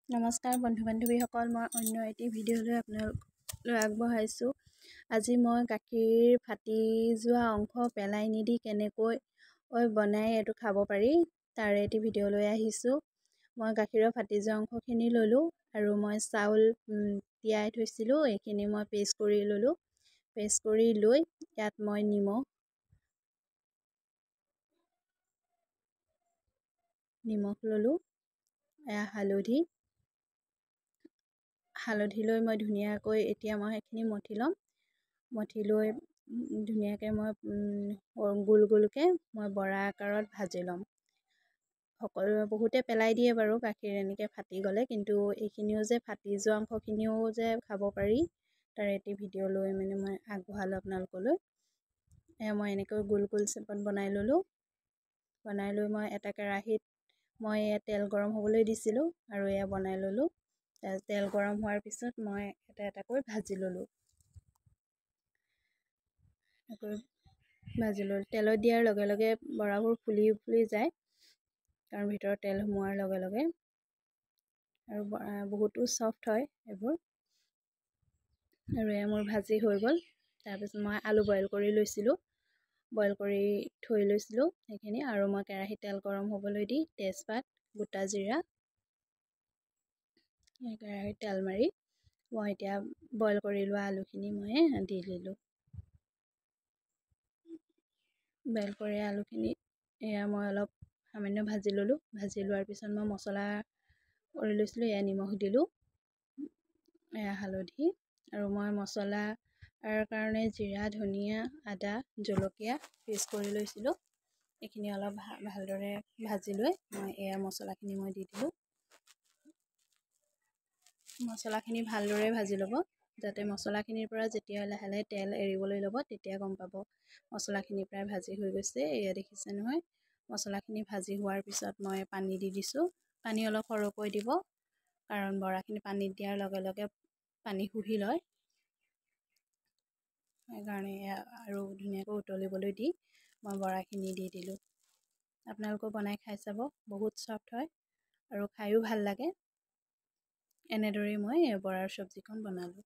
নমস্কাৰ বন্ধু বান্ধৱীসকল, মই অন্য এটি ভিডিঅ'লৈ আপোনালোকলৈ আগবঢ়াইছোঁ। আজি মই গাখীৰ ফাটি যোৱা অংশ পেলাই নিদি কেনেকৈ বনাই এইটো খাব পাৰি তাৰে এটি ভিডিঅ' লৈ আহিছোঁ। মই গাখীৰৰ ফাটি যোৱা অংশখিনি ল'লোঁ আৰু মই চাউল তিয়াই থৈছিলোঁ, এইখিনি মই পেষ্ট কৰি ল'লোঁ। পেষ্ট কৰি লৈ ইয়াত মই নিমখ ল'লোঁ, হালধি লৈ মই ধুনীয়াকৈ এতিয়া মই সেইখিনি মঠি ল'ম। মঠি লৈ ধুনীয়াকৈ মই গোল গোলকৈ মই বৰা আকাৰত ভাজি ল'ম। বহুতে পেলাই দিয়ে বাৰু গাখীৰ এনেকৈ ফাটি গ'লে, কিন্তু এইখিনিও যে ফাটি যোৱা অংশখিনিও যে খাব পাৰি তাৰ এটি ভিডিঅ' লৈ মই আগবঢ়ালোঁ আপোনালোকলৈ। মই এনেকৈ গোল গোল চেপত বনাই ল'লোঁ। বনাই লৈ মই এটা কেৰাহীত মই তেল গৰম হ'বলৈ দিছিলোঁ আৰু এয়া বনাই ল'লোঁ। তেল গৰম হোৱাৰ পিছত মই এটা এটাকৈ ভাজি ল'লোঁ। তেলত দিয়াৰ লগে লগে বৰাবোৰ ফুলি ফুলি যায়, কাৰণ ভিতৰত তেল সোমোৱাৰ লগে লগে, আৰু বহুতো ছফ্ট হয় এইবোৰ। আৰু এয়া মোৰ ভাজি হৈ গ'ল। তাৰপিছত মই আলু বইল কৰি লৈছিলোঁ, বইল কৰি থৈ লৈছিলোঁ সেইখিনি, আৰু মই কেৰাহীত তেল গৰম হ'বলৈ দি তেজপাত, গোটা জিৰা, কেৰাহীত তেল মাৰি মই এতিয়া বইল কৰি লোৱা আলুখিনি মই দি দিলোঁ। বইল কৰি আলুখিনি এয়া মই অলপ সামান্য ভাজি ল'লোঁ। ভাজি লোৱাৰ পিছত মই মছলা কৰি লৈছিলোঁ, এয়া নিমখ দিলোঁ, এয়া হালধি, আৰু মই মছলাৰ কাৰণে জিৰা, ধনিয়া, আদা, জলকীয়া পেষ্ট কৰি লৈছিলোঁ। এইখিনি অলপ ভালদৰে ভাজি লৈ মই এয়া মছলাখিনি মই দি দিলোঁ। মছলাখিনি ভালদৰে ভাজি ল'ব, যাতে মছলাখিনিৰ পৰা যেতিয়া লাহে লাহে তেল এৰিবলৈ ল'ব তেতিয়া গম পাব মছলাখিনি প্ৰায় ভাজি হৈ গৈছে। এয়া দেখিছে নহয়, মছলাখিনি ভাজি হোৱাৰ পিছত মই পানী দি দিছোঁ। পানী অলপ সৰহকৈ দিব, কাৰণ বৰাখিনি পানীত দিয়াৰ লগে লগে পানী শুহি লয়। সেইকাৰণে আৰু ধুনীয়াকৈ উতলিবলৈ দি মই বৰাখিনি দি দিলোঁ। আপোনালোকেও বনাই খাই চাব, বহুত ছফ্ট হয় আৰু খায়ো ভাল লাগে। এনেদৰেই মই বৰাৰ চব্জিখন বনালোঁ।